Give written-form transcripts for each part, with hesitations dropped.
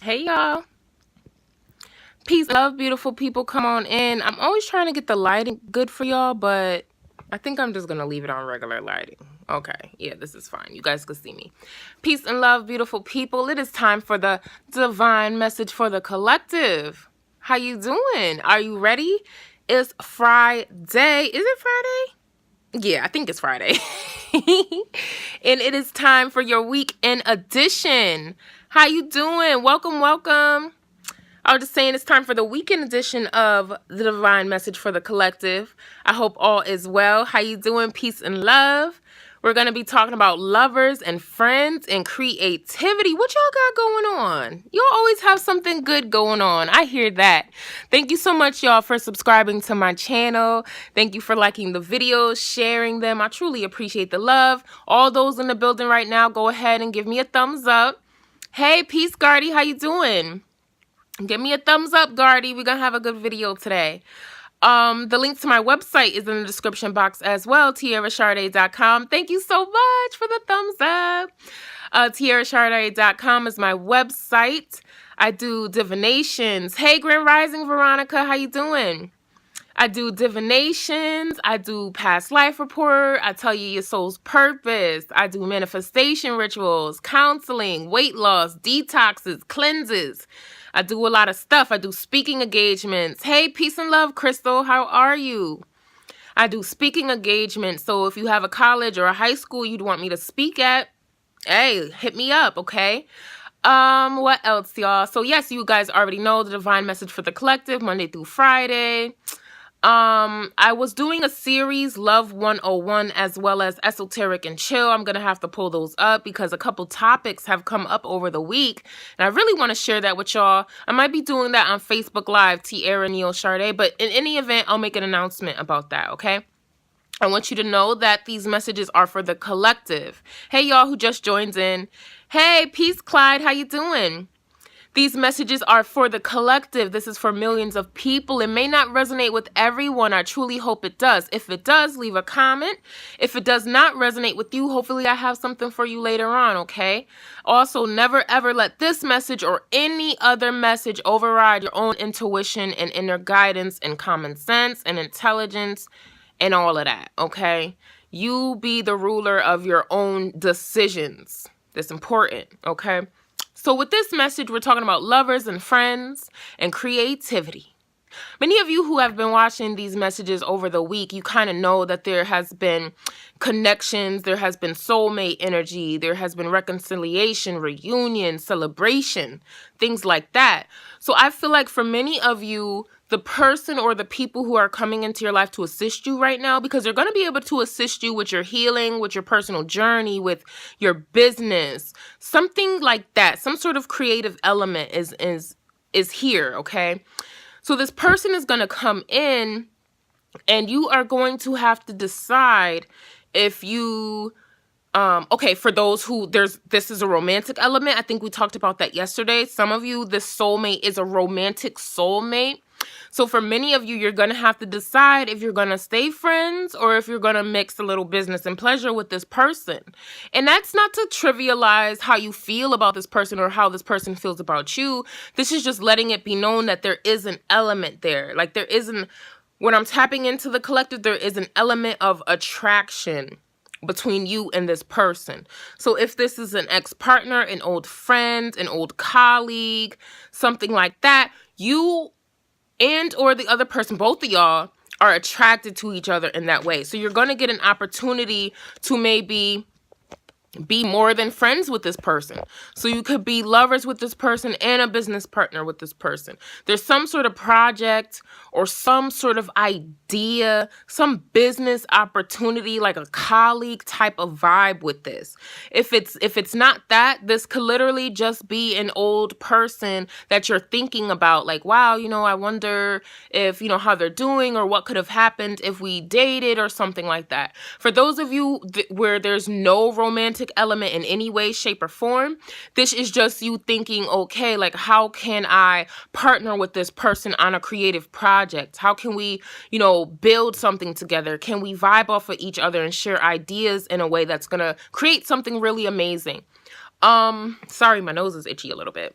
Hey y'all. Peace, love, beautiful people. Come on in. I'm always trying to get the lighting good for y'all, but I think I'm just going to leave it on regular lighting. Okay. Yeah, this is fine. You guys can see me. Peace and love, beautiful people. It is time for the divine message for the collective. How you doing? Are you ready? It's Friday. Is it Friday? Yeah, I think it's Friday. And it is time for your weekend edition. How you doing? Welcome, welcome. I was just saying it's time for the weekend edition of the Divine Message for the Collective. I hope all is well. How you doing? Peace and love. We're going to be talking about lovers and friends and creativity. What y'all got going on? Y'all always have something good going on. I hear that. Thank you so much, y'all, for subscribing to my channel. Thank you for liking the videos, sharing them. I truly appreciate the love. All those in the building right now, go ahead and give me a thumbs up. Hey, Peace Guardy, how you doing? Give me a thumbs up, Gardy. We're going to have a good video today. The link to my website is in the description box as well, TiaraSharde.com. Thank you so much for the thumbs up. TiaraSharde.com is my website. I do divinations. Hey, Grand Rising Veronica, how you doing? I do divinations. I do past life report. I tell you your soul's purpose. I do manifestation rituals, counseling, weight loss, detoxes, cleanses. I do a lot of stuff. I do speaking engagements. Hey, peace and love, Crystal. How are you? I do speaking engagements. So if you have a college or a high school you'd want me to speak at, hey, hit me up, okay? What else, y'all? So yes, you guys already know the Divine Message for the Collective, Monday through Friday. I was doing a series, Love 101, as well as Esoteric and Chill. I'm going to have to pull those up because a couple topics have come up over the week. And I really want to share that with y'all. I might be doing that on Facebook Live, TiaraSharde. But in any event, I'll make an announcement about that, okay? I want you to know that these messages are for the collective. Hey, y'all who just joined in. Hey, peace, Clyde. How you doing? These messages are for the collective. This is for millions of people. It may not resonate with everyone. I truly hope it does. If it does, leave a comment. If it does not resonate with you, hopefully I have something for you later on, okay? Also, never ever let this message or any other message override your own intuition and inner guidance and common sense and intelligence and all of that, okay? You be the ruler of your own decisions. That's important, okay? So with this message, we're talking about lovers and friends and creativity. Many of you who have been watching these messages over the week, you kind of know that there has been connections, there has been soulmate energy, there has been reconciliation, reunion, celebration, things like that. So I feel like for many of you, the person or the people who are coming into your life to assist you right now, because they're going to be able to assist you with your healing, with your personal journey, with your business, something like that. Some sort of creative element is here, okay? So this person is going to come in and you are going to have to decide if you okay, for those who this is a romantic element. I think we talked about that yesterday. Some of you, this soulmate is a romantic soulmate. So for many of you, you're going to have to decide if you're going to stay friends or if you're going to mix a little business and pleasure with this person. And that's not to trivialize how you feel about this person or how this person feels about you. This is just letting it be known that there is an element there. Like there isn't, when I'm tapping into the collective, there is an element of attraction between you and this person. So if this is an ex-partner, an old friend, an old colleague, something like that, you and or the other person, both of y'all, are attracted to each other in that way. So you're going to get an opportunity to maybe be more than friends with this person. So you could be lovers with this person and a business partner with this person. There's some sort of project or some sort of idea, some business opportunity, like a colleague type of vibe with this. If it's not that, this could literally just be an old person that you're thinking about, like, wow, you know, I wonder if, you know, how they're doing or what could have happened if we dated or something like that. For those of you where there's no romantic element in any way, shape, or form, this is just you thinking, okay, like, how can I partner with this person on a creative project? How can we, you know, build something together? Can we vibe off of each other and share ideas in a way that's gonna create something really amazing? Sorry, my nose is itchy a little bit.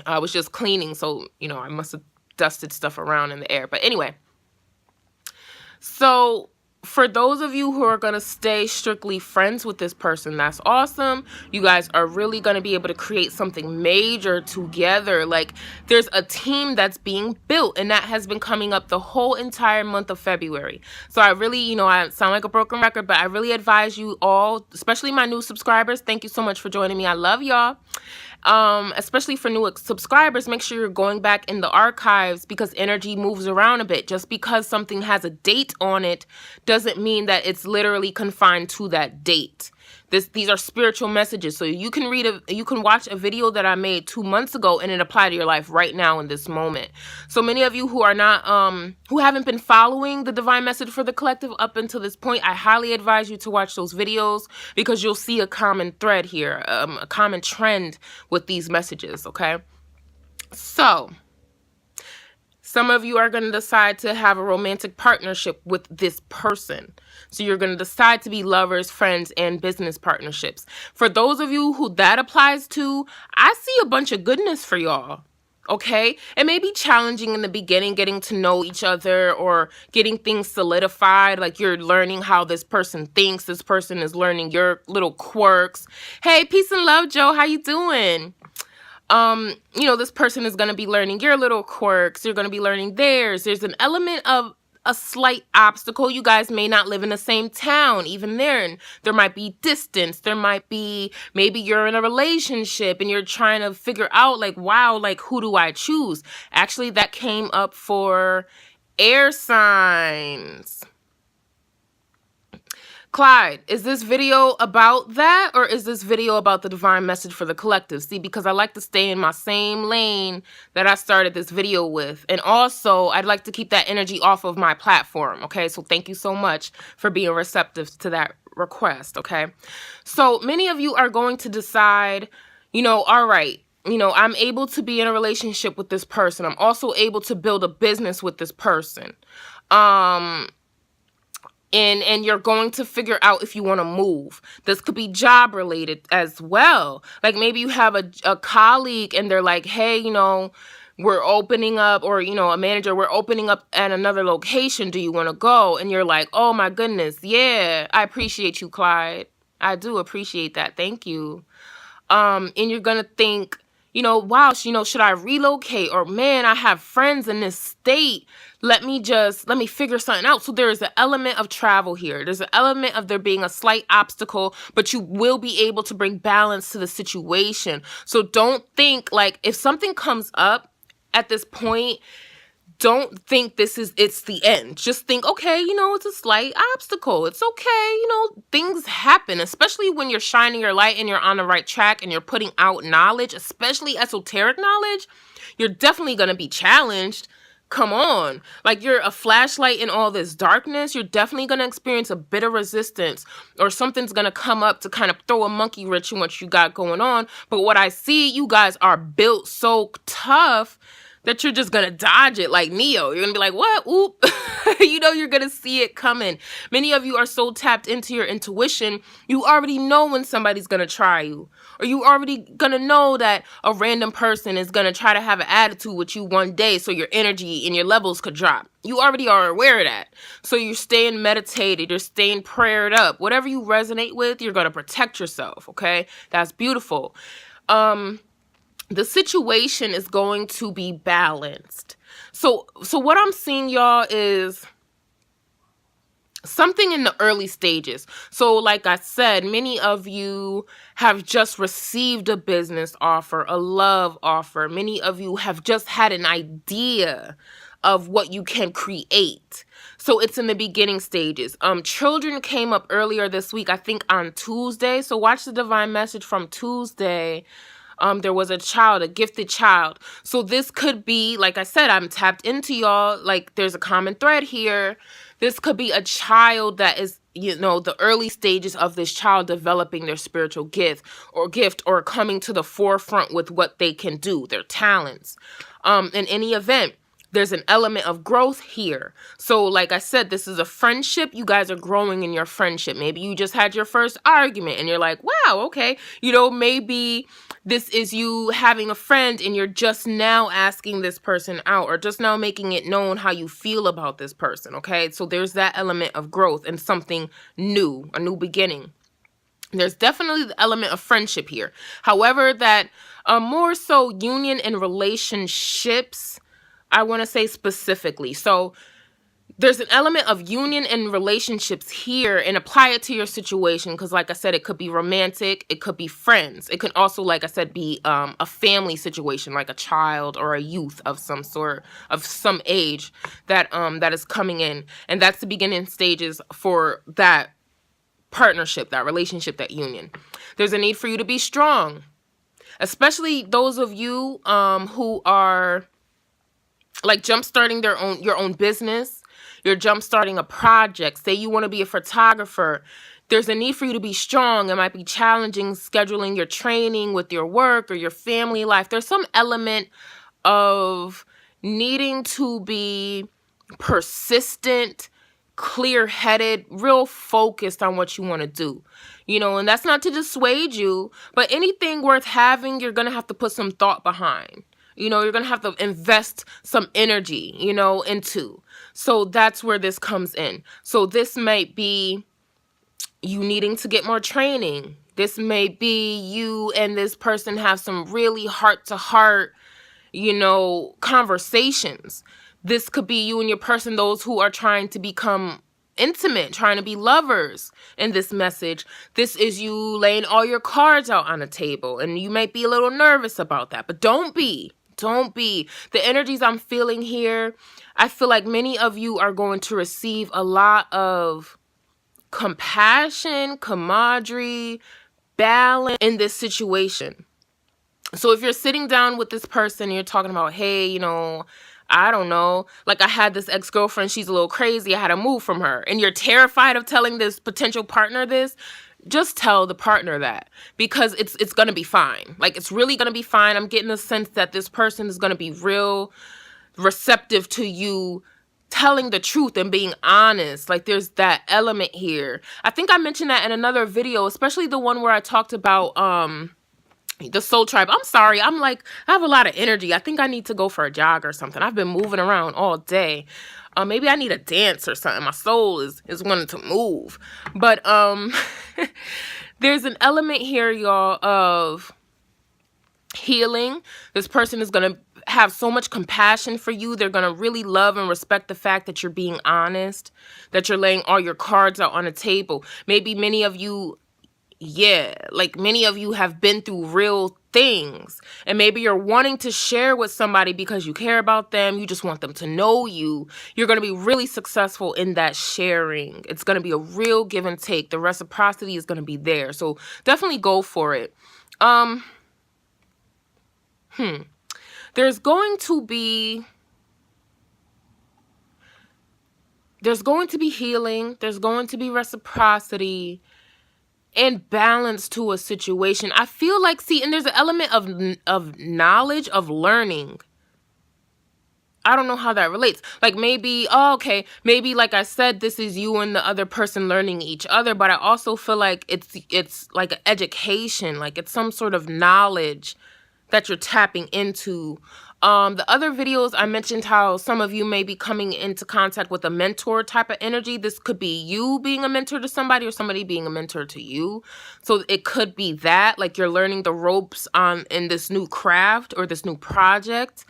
I was just cleaning, so, you know, I must have dusted stuff around in the air. But anyway, so for those of you who are going to stay strictly friends with this person, that's awesome. You guys are really going to be able to create something major together. Like, there's a team that's being built, and that has been coming up the whole entire month of February. So I really, you know, I sound like a broken record, but I really advise you all, especially my new subscribers, thank you so much for joining me. I love y'all. Especially for new subscribers, make sure you're going back in the archives, because energy moves around a bit. Just because something has a date on it doesn't mean that it's literally confined to that date. These are spiritual messages. So you can you can watch a video that I made 2 months ago and it apply to your life right now in this moment. So many of you who are not, who haven't been following the divine message for the collective up until this point, I highly advise you to watch those videos, because you'll see a common thread here, a common trend with these messages. Okay. So some of you are going to decide to have a romantic partnership with this person. So you're going to decide to be lovers, friends, and business partnerships. For those of you who that applies to, I see a bunch of goodness for y'all. Okay? It may be challenging in the beginning, getting to know each other or getting things solidified. Like, you're learning how this person thinks. This person is learning your little quirks. Hey, peace and love, Joe. How you doing? You know, this person is going to be learning your little quirks. You're going to be learning theirs. There's an element of a slight obstacle. You guys may not live in the same town. Even then, there might be distance. There might be, maybe you're in a relationship and you're trying to figure out, like, wow, like, who do I choose? Actually, that came up for air signs. Clyde, is this video about that, or is this video about the divine message for the collective? See, because I like to stay in my same lane that I started this video with. And also, I'd like to keep that energy off of my platform, okay? So thank you so much for being receptive to that request, okay? So many of you are going to decide, you know, all right, you know, I'm able to be in a relationship with this person. I'm also able to build a business with this person. And you're going to figure out if you want to move. This could be job related as well. Like, maybe you have a colleague and they're like, hey, you know, we're opening up, or, you know, a manager, we're opening up at another location. Do you want to go? And you're like, oh my goodness. Yeah, I appreciate you, Clyde. I do appreciate that. Thank you. And you're going to think, you know, wow, you know, should I relocate? Or, man, I have friends in this state. Let me figure something out. So there is an element of travel here. There's an element of there being a slight obstacle, but you will be able to bring balance to the situation. So don't think, like, if something comes up at this point, don't think it's the end. Just think, okay, you know, it's a slight obstacle. It's okay. You know, things happen, especially when you're shining your light and you're on the right track and you're putting out knowledge, especially esoteric knowledge. You're definitely going to be challenged. Come on. Like, you're a flashlight in all this darkness. You're definitely going to experience a bit of resistance, or something's going to come up to kind of throw a monkey wrench in what you got going on. But what I see, you guys are built so tough that you're just going to dodge it like Neo. You're going to be like, what? Oop. You know, you're going to see it coming. Many of you are so tapped into your intuition, you already know when somebody's going to try you. Or you already going to know that a random person is going to try to have an attitude with you one day, so your energy and your levels could drop. You already are aware of that. So you're staying meditated. You're staying prayered up. Whatever you resonate with, you're going to protect yourself, okay? That's beautiful. The situation is going to be balanced. So what I'm seeing, y'all, is something in the early stages. So like I said, many of you have just received a business offer, a love offer. Many of you have just had an idea of what you can create. So it's in the beginning stages. Children came up earlier this week, I think on Tuesday. So watch the divine message from Tuesday. There was a child, a gifted child. So this could be, like I said, I'm tapped into y'all. Like, there's a common thread here. This could be a child that is, you know, the early stages of this child developing their spiritual gift or coming to the forefront with what they can do, their talents. In any event, There's an element of growth here. So like I said, this is a friendship. You guys are growing in your friendship. Maybe you just had your first argument and you're like, wow, okay. You know, maybe this is you having a friend and you're just now asking this person out, or just now making it known how you feel about this person, okay? So there's that element of growth and something new, a new beginning. There's definitely the element of friendship here. However, that more so union and relationships, I want to say specifically. So there's an element of union and relationships here, and apply it to your situation, because like I said, it could be romantic, it could be friends, it could also, like I said, be a family situation, like a child or a youth of some sort, of some age, that that is coming in, and that's the beginning stages for that partnership, that relationship, that union. There's a need for you to be strong, especially those of you who are like jumpstarting your own business. You're jumpstarting a project. Say you want to be a photographer. There's a need for you to be strong. It might be challenging scheduling your training with your work or your family life. There's some element of needing to be persistent, clear-headed, real focused on what you want to do. You know, and that's not to dissuade you, but anything worth having, you're going to have to put some thought behind. You know, you're going to have to invest some energy, you know, into. So that's where this comes in. So this might be you needing to get more training. This may be you and this person have some really heart-to-heart, you know, conversations. This could be you and your person, those who are trying to become intimate, trying to be lovers in this message. This is you laying all your cards out on the table, and you might be a little nervous about that, but don't be. The energies I'm feeling here, I feel like many of you are going to receive a lot of compassion, camaraderie, balance in this situation. So if you're sitting down with this person and you're talking about, hey, you know, I don't know, like I had this ex-girlfriend, she's a little crazy, I had to move from her, and you're terrified of telling this potential partner this, just tell the partner that, because it's going to be fine. Like, it's really going to be fine. I'm getting the sense that this person is going to be real receptive to you telling the truth and being honest. Like, there's that element here. I think I mentioned that in another video, especially the one where I talked about the soul tribe. I'm sorry. I'm like, I have a lot of energy. I think I need to go for a jog or something. I've been moving around all day. Maybe I need a dance or something. My soul is wanting to move. But there's an element here, y'all, of healing. This person is going to have so much compassion for you. They're going to really love and respect the fact that you're being honest, that you're laying all your cards out on the table. Maybe many of you, many of you have been through real things, and maybe you're wanting to share with somebody because you care about them. You just want them to know you. You're going to be really successful in that sharing. It's going to be a real give and take. The reciprocity is going to be there. So definitely go for it. There's going to be healing. There's going to be reciprocity and balance to a situation. I feel like, and there's an element of knowledge, of learning. I don't know how that relates. Like, maybe, maybe like I said, this is you and the other person learning each other, but I also feel like it's like an education, like it's some sort of knowledge that you're tapping into. The other videos, I mentioned how some of you may be coming into contact with a mentor type of energy. This could be you being a mentor to somebody, or somebody being a mentor to you. So it could be that, like, you're learning the ropes in this new craft or this new project.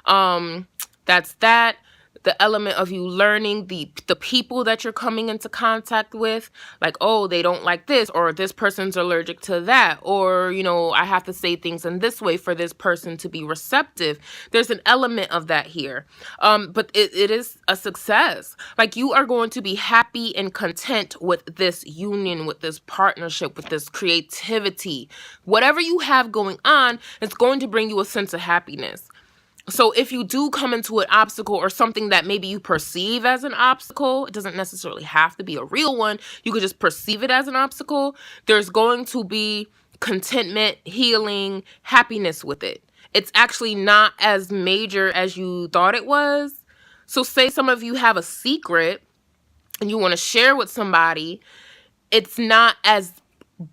That's that. The element of you learning the people that you're coming into contact with, like, oh, they don't like this, or this person's allergic to that, or, you know, I have to say things in this way for this person to be receptive. There's an element of that here. But it is a success. Like, you are going to be happy and content with this union, with this partnership, with this creativity. Whatever you have going on, it's going to bring you a sense of happiness. So if you do come into an obstacle or something that maybe you perceive as an obstacle, it doesn't necessarily have to be a real one. You could just perceive it as an obstacle. There's going to be contentment, healing, happiness with it. it's actually not as major as you thought it was. So say some of you have a secret and you want to share with somebody, it's not as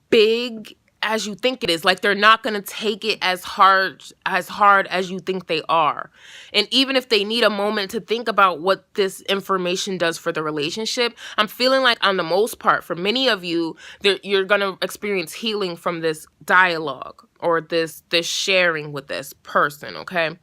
big as you think it is. Like, they're not going to take it as hard as you think they are. And even if they need a moment to think about what this information does for the relationship, I'm feeling like, on the most part, for many of you, you're going to experience healing from this dialogue or this sharing with this person, okay?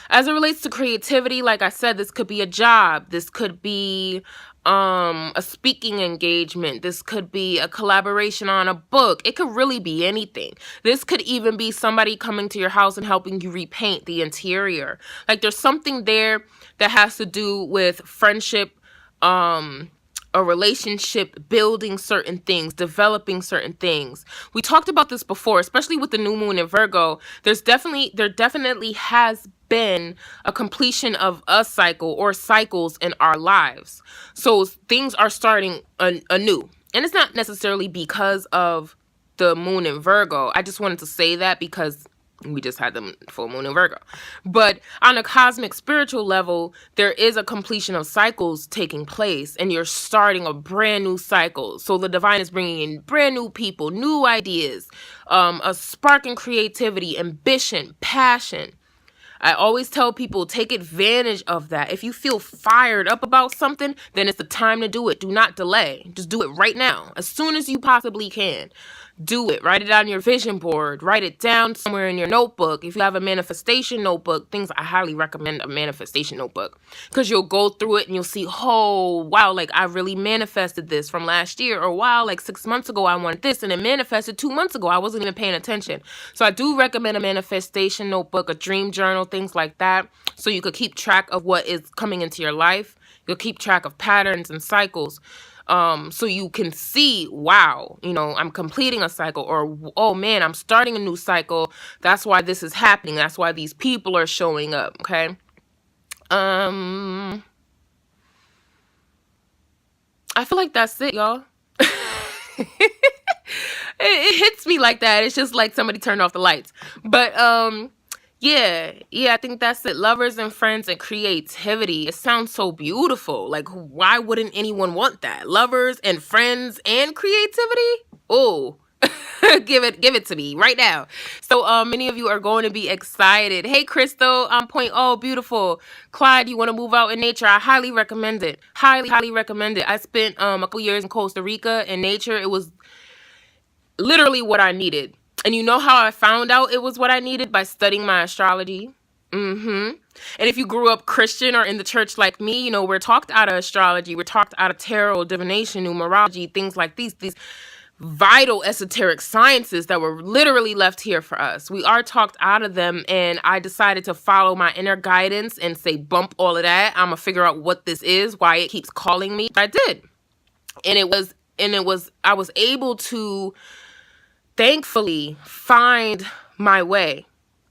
As it relates to creativity, like I said, this could be a job. This could be a speaking engagement. This could be a collaboration on a book. It could really be anything. This could even be somebody coming to your house and helping you repaint the interior. Like, there's something there that has to do with friendship, a relationship, building certain things, developing certain things. We talked about this before, especially with the new moon in Virgo. There definitely has been a completion of a cycle or cycles in our lives. So things are starting anew. And it's not necessarily because of the moon in Virgo. I just wanted to say that because we just had the full moon in Virgo. But on a cosmic spiritual level, there is a completion of cycles taking place, and you're starting a brand new cycle. So the divine is bringing in brand new people, new ideas, a spark in creativity, ambition, passion. I always tell people, take advantage of that. If you feel fired up about something, then it's the time to do it. Do not delay. Just do it right now, as soon as you possibly can. Do it. Write it on your vision board. Write it down somewhere in your notebook. If you have a manifestation notebook, I highly recommend a manifestation notebook, because you'll go through it and you'll see, oh, wow, like I really manifested this from last year, or wow, like 6 months ago I wanted this and it manifested 2 months ago. I wasn't even paying attention. So I do recommend a manifestation notebook, a dream journal, things like that, so you could keep track of what is coming into your life. You'll keep track of patterns and cycles. So you can see, wow, I'm completing a cycle, or, oh man, I'm starting a new cycle. That's why this is happening. That's why these people are showing up. Okay. I feel like that's it, y'all. It hits me like that. It's just like somebody turned off the lights. But, yeah, I think that's it. Lovers and friends and creativity. It sounds so beautiful. Like, why wouldn't anyone want that? Lovers and friends and creativity? Oh, give it to me right now. So many of you are going to be excited. Hey, Crystal, point. Oh, beautiful. Clyde, you want to move out in nature? I highly recommend it. Highly recommend it. I spent a couple years in Costa Rica in nature. It was literally what I needed. And you know how I found out it was what I needed? By studying my astrology. And if you grew up Christian or in the church like me, we're talked out of astrology. We're talked out of tarot, divination, numerology, things like these vital esoteric sciences that were literally left here for us. We are talked out of them, and I decided to follow my inner guidance and say, bump all of that. I'm going to figure out what this is, why it keeps calling me. I did. And I was able to thankfully find my way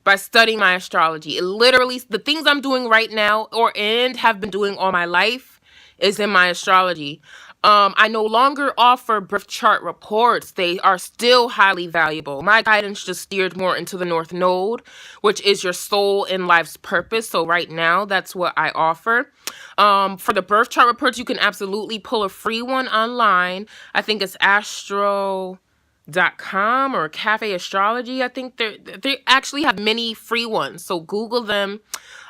by studying my astrology. It literally, the things I'm doing right now and have been doing all my life is in my astrology. I no longer offer birth chart reports. They are still highly valuable. My guidance just steered more into the North Node, which is your soul and life's purpose. So right now, that's what I offer. For the birth chart reports, you can absolutely pull a free one online. I think it's astro.com or Cafe Astrology. I think they actually have many free ones, so Google them.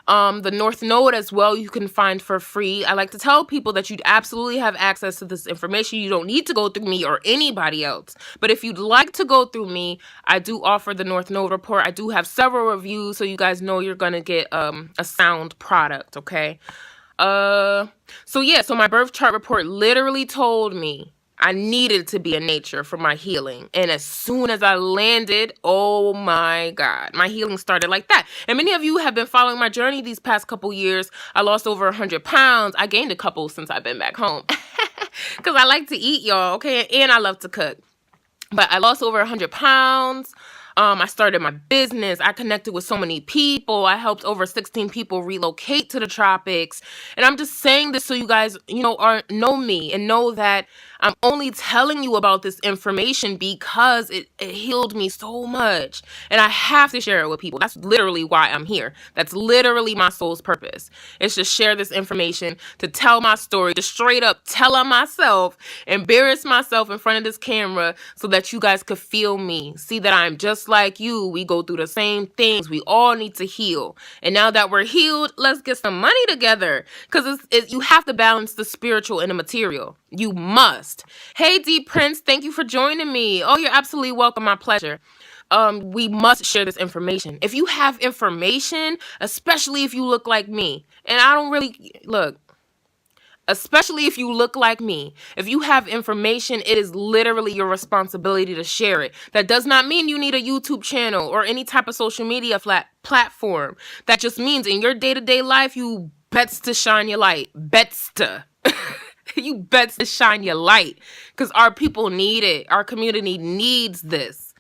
The North Node as well, you can find for free. I like to tell people that you'd absolutely have access to this information. You don't need to go through me or anybody else. But if you'd like to go through me, I do offer the North Node report. I do have several reviews, so you guys know you're gonna get a sound product, okay? So my birth chart report literally told me I needed to be in nature for my healing. And as soon as I landed, oh my God, my healing started like that. And many of you have been following my journey these past couple years. I lost over 100 pounds. I gained a couple since I've been back home. Because I like to eat, y'all, okay? And I love to cook. But I lost over 100 pounds. I started my business. I connected with so many people. I helped over 16 people relocate to the tropics. And I'm just saying this so you guys, know me and know that I'm only telling you about this information because it healed me so much. And I have to share it with people. That's literally why I'm here. That's literally my soul's purpose. It's to share this information, to tell my story, to straight up tell on myself, embarrass myself in front of this camera so that you guys could feel me. See that I'm just like you. We go through the same things. We all need to heal. And now that we're healed, let's get some money together. Because you have to balance the spiritual and the material. You must. Hey, D Prince, thank you for joining me. Oh, you're absolutely welcome. My pleasure. We must share this information. If you have information, especially if you look like me, and I don't really look, especially if you look like me, if you have information, it is literally your responsibility to share it. That does not mean you need a YouTube channel or any type of social media platform. That just means in your day-to-day life, you bets to shine your light. Bets to. You bets to shine your light. Because our people need it. Our community needs this.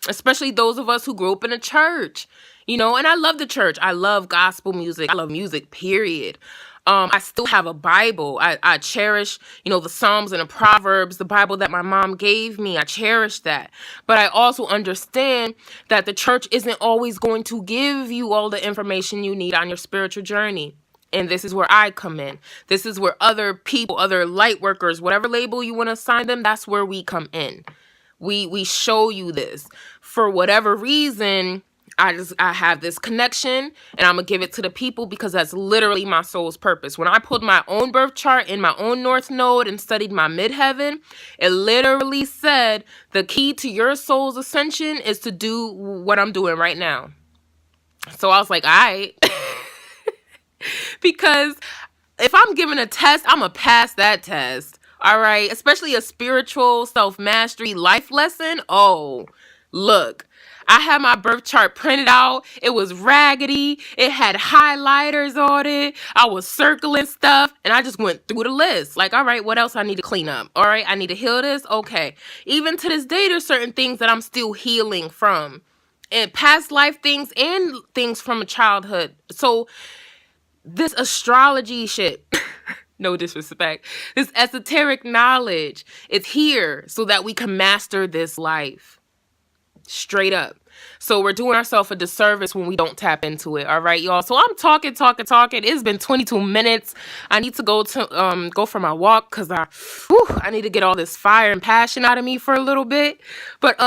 Especially those of us who grew up in a church. You know, and I love the church. I love gospel music. I love music, period. I still have a Bible. I cherish, the Psalms and the Proverbs, the Bible that my mom gave me. I cherish that. But I also understand that the church isn't always going to give you all the information you need on your spiritual journey. And this is where I come in. This is where other people, other light workers, whatever label you want to assign them, that's where we come in. We show you this. For whatever reason, I have this connection, and I'm going to give it to the people because that's literally my soul's purpose. When I pulled my own birth chart in my own North Node and studied my midheaven, it literally said the key to your soul's ascension is to do what I'm doing right now. So I was like, all right. Because if I'm giving a test, I'm going to pass that test. All right. Especially a spiritual self-mastery life lesson. Oh, look. I had my birth chart printed out. It was raggedy. It had highlighters on it. I was circling stuff, and I just went through the list. Like, all right, what else I need to clean up? All right, I need to heal this. Okay. Even to this day, there's certain things that I'm still healing from. And past life things and things from a childhood. So this astrology shit, no disrespect, this esoteric knowledge is here so that we can master this life. Straight up. So we're doing ourselves a disservice when we don't tap into it. All right, y'all. So I'm talking. It's been 22 minutes. I need to go for my walk because I need to get all this fire and passion out of me for a little bit. But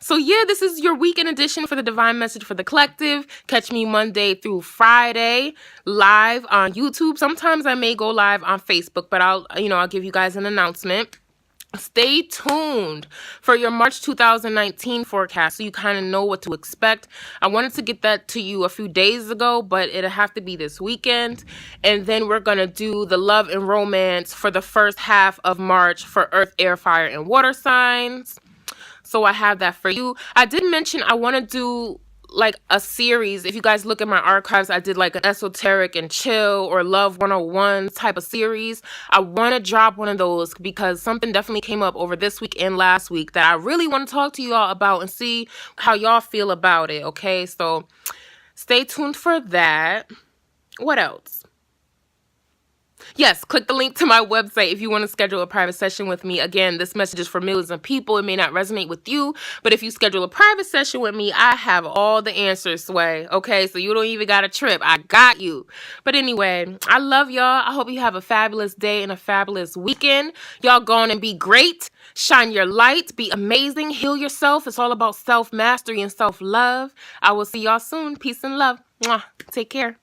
so yeah, this is your weekend edition for the Divine Message for the Collective. Catch me Monday through Friday live on YouTube. Sometimes I may go live on Facebook, but I'll give you guys an announcement. Stay tuned for your March 2019 forecast so you kind of know what to expect. I wanted to get that to you a few days ago, but it'll have to be this weekend. And then we're going to do the love and romance for the first half of March for Earth, Air, Fire, and Water signs. So I have that for you. I did mention I want to do like a series. If you guys look at my archives, I did like an esoteric and chill or love 101 type of series. I want to drop one of those because something definitely came up over this week and last week that I really want to talk to y'all about and see how y'all feel about it. Okay, so stay tuned for that. What else? Yes, click the link to my website if you want to schedule a private session with me. Again, this message is for millions of people. It may not resonate with you, but if you schedule a private session with me, I have all the answers, Sway. Okay, so you don't even got a trip. I got you. But anyway, I love y'all. I hope you have a fabulous day and a fabulous weekend. Y'all go on and be great. Shine your light. Be amazing. Heal yourself. It's all about self-mastery and self-love. I will see y'all soon. Peace and love. Mwah. Take care.